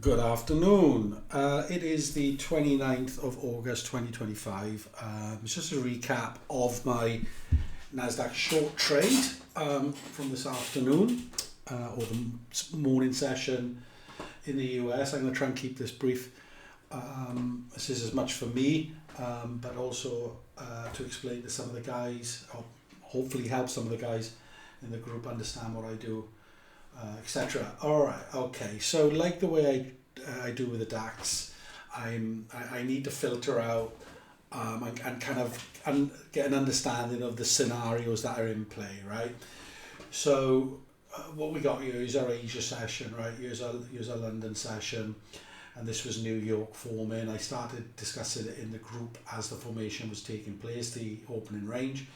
Good afternoon. It is the 29th of August 2025. It's just a recap of my NASDAQ short trade from this afternoon or the morning session in the US. I'm going to try and keep this brief. This is as much for me, but also to explain to some of the guys, or hopefully help some of the guys in the group understand what I do. Etc. All right, okay. So like the way I do with the DAX, I need to filter out and kind of get an understanding of the scenarios that are in play, right? So what we got here is our Asia session, right? Here's our London session, and this was New York forming. I started discussing it in the group as the formation was taking place, the opening range.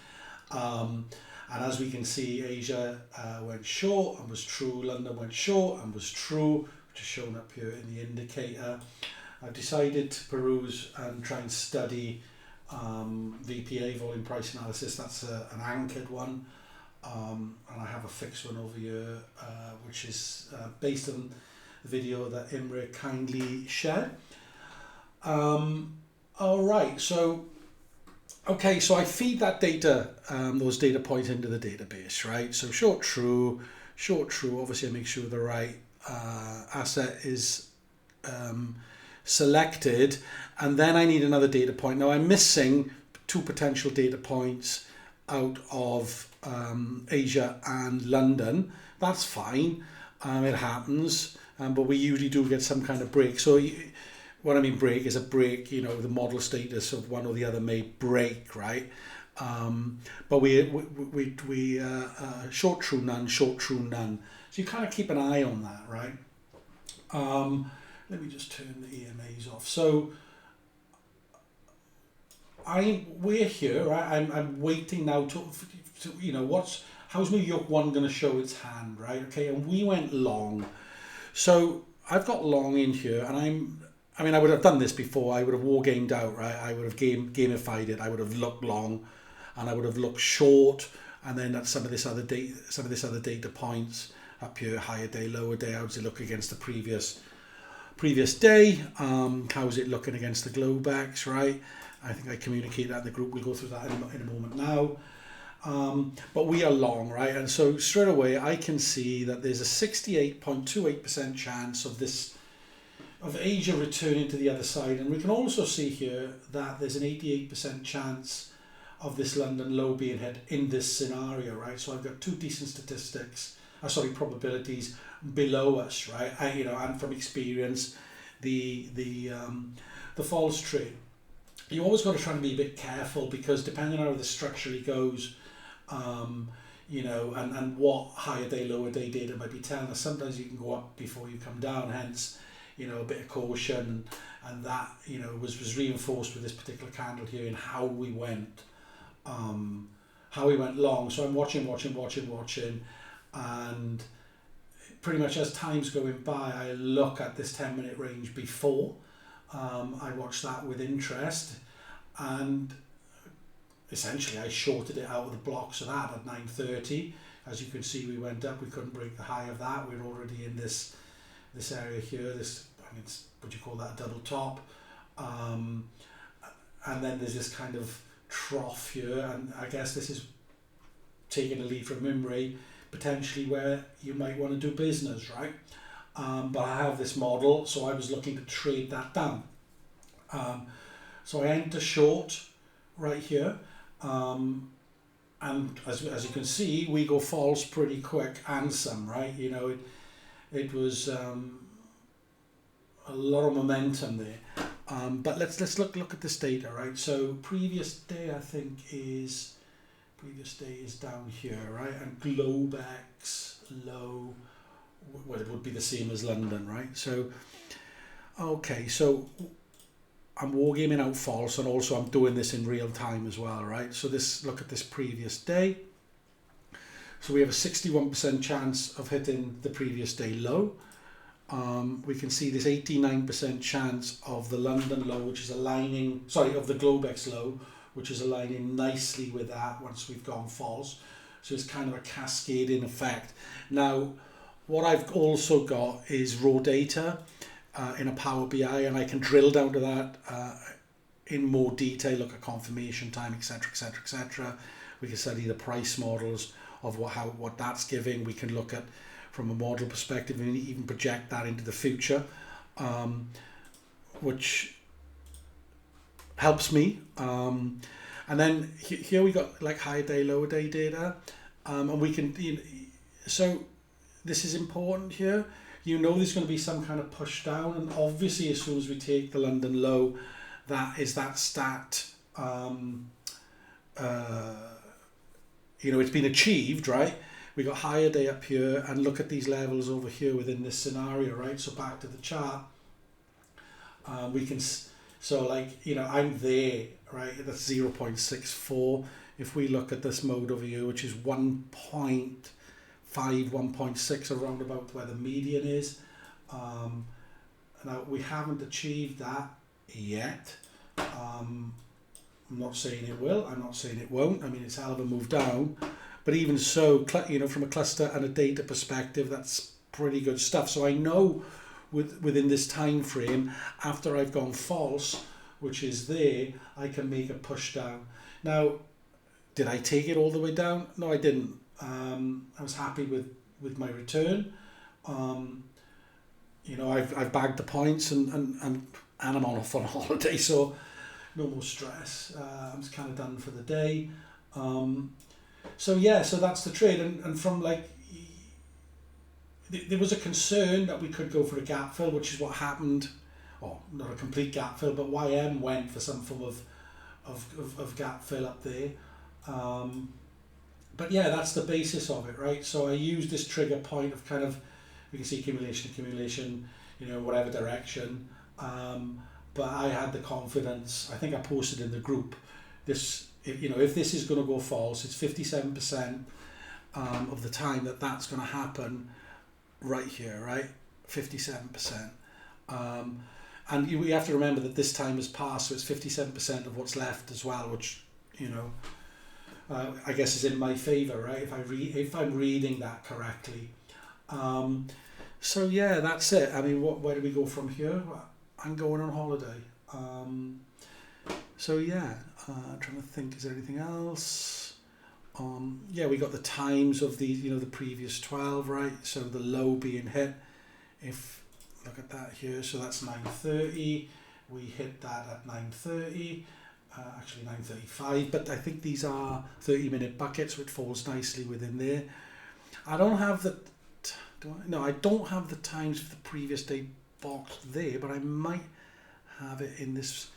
And as we can see, Asia went short and was true. London went short and was true, which is shown up here in the indicator. I've decided to peruse and try and study VPA, volume price analysis. That's an anchored one. And I have a fixed one over here, which is based on the video that Imre kindly shared. All right, so okay, so I feed that data, those data points into the database, right? So short, true, obviously I make sure the right asset is selected, and then I need another data point. Now I'm missing two potential data points out of Asia and London. That's fine, it happens, but we usually do get some kind of break. So what I mean break is a break, you know, the model status of one or the other may break, right? But we short, true, none, short, true, none. So you kind of keep an eye on that, right? Let me just turn the EMAs off. So we're here, right? I'm waiting now to you know, how's New York 1 going to show its hand, right? Okay, and we went long. So I've got long in here, and I mean, I would have done this before. I would have war gamed out, right? I would have gamified it. I would have looked long, and I would have looked short, and then at some of this other data points up here, higher day, lower day. How does it look against the previous day? How's it looking against the Globex, right? I think I communicate that in the group. We'll go through that in a moment now. But we are long, right? And so straight away, I can see that there's a 68.28% chance of Asia returning to the other side, and we can also see here that there's an 88% chance of this London low being hit in this scenario, right? So I've got two decent statistics, probabilities below us, right? And from experience, the false trade, you always got to try and be a bit careful, because depending on how this structurally goes, and what higher day, lower day data might be telling us, sometimes you can go up before you come down, hence a bit of caution, and that was reinforced with this particular candle here in how we went long. So I'm watching, and pretty much as time's going by, I look at this 10-minute range before. I watch that with interest, and essentially I shorted it out of the blocks of that at 9:30. As you can see, we went up, we couldn't break the high of that. We're already in this area here, what you call that, a double top, and then there's this kind of trough here, and I guess this is taking a lead from Imre, potentially where you might want to do business, right? But I have this model, so I was looking to trade that down. So I enter short right here, and as you can see, we go false pretty quick, and some, right? It was a lot of momentum there, but let's look at this data, right? So previous day is down here, right? And Globex low, well, it would be the same as London, right? So okay, so I'm wargaming out false, and also I'm doing this in real time as well, right? So look at this previous day. So we have a 61% chance of hitting the previous day low. We can see this 89% chance of the London low, which is of the Globex low, which is aligning nicely with that once we've gone false. So it's kind of a cascading effect. Now, what I've also got is raw data in a Power BI, and I can drill down to that in more detail, look at confirmation time, etc., etc., etc. We can study the price models of what that's giving. We can look at from a model perspective and even project that into the future, which helps me. And then here we got like higher day, lower day data, and we can. So this is important here. There's going to be some kind of push down, and obviously as soon as we take the London low, that stat. It's been achieved, right? We got higher day up here, and look at these levels over here within this scenario, right? So back to the chart, we can. So I'm there, right? That's 0.64. If we look at this mode over here, which is 1.5, 1.6, around about where the median is. Now we haven't achieved that yet. I'm not saying it will. I'm not saying it won't. I mean, it's a hell of a move down. But even so, from a cluster and a data perspective, that's pretty good stuff. So I know within this time frame, after I've gone false, which is there, I can make a push down. Now, did I take it all the way down? No, I didn't. I was happy with my return. I've bagged the points and I'm on holiday, so no more stress. I'm just kind of done for the day. So that's the trade. And from there was a concern that we could go for a gap fill, which is what happened. Oh, not a complete gap fill, but YM went for some form of gap fill up there. But yeah, that's the basis of it, right? So I use this trigger point of kind of, we can see accumulation, whatever direction. But I had the confidence. I think I posted in the group. If this is going to go false, it's 57% of the time that's going to happen. Right here, right? 57%. And we have to remember that this time has passed, so it's 57% of what's left as well, which I guess is in my favour, right? If I'm reading that correctly. So yeah, that's it. I mean, where do we go from here? I'm going on holiday. So yeah, trying to think, is there anything else? We got the times of the the previous 12, right? So the low being hit. If look at that here, so that's 9:30. We hit that at 9:30. Actually 9:35, but I think these are 30-minute buckets, which falls nicely within there. I don't have the I don't have the times for the previous day boxed there, but I might have it in this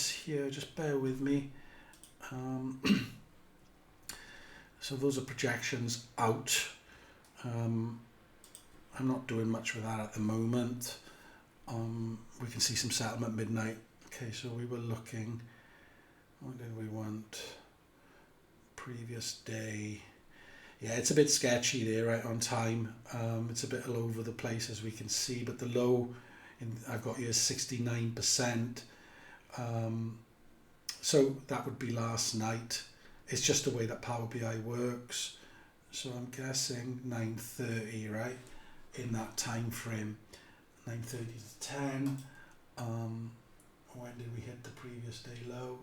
here. Just bear with me. So those are projections out. I'm not doing much with that at the moment. We can see some settlement midnight. Okay, so we were looking, what did we want? Previous day. Yeah, it's a bit sketchy there, right, on time. It's a bit all over the place, as we can see, but the low I've got here is 69%. So that would be last night. It's just the way that Power BI works. So I'm guessing 9:30, right, in that time frame. 9:30 to 10. When did we hit the previous day low?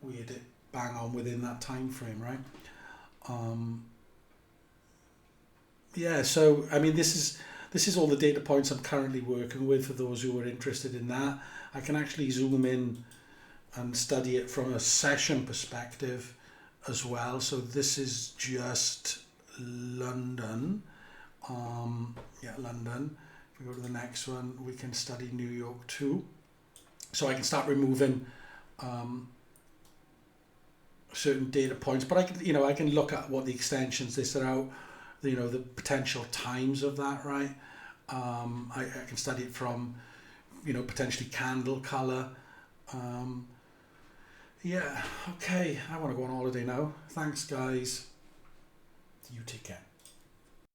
We hit it bang on within that time frame, right? So I mean, this is all the data points I'm currently working with. For those who are interested in that, I can actually zoom in and study it from a session perspective as well. So this is just London. London. If we go to the next one, we can study New York too. So I can start removing certain data points, but I can look at what the extensions they set out, the potential times of that, right? I can study it from, potentially candle color. Okay, I want to go on holiday now. Thanks, guys. You take care.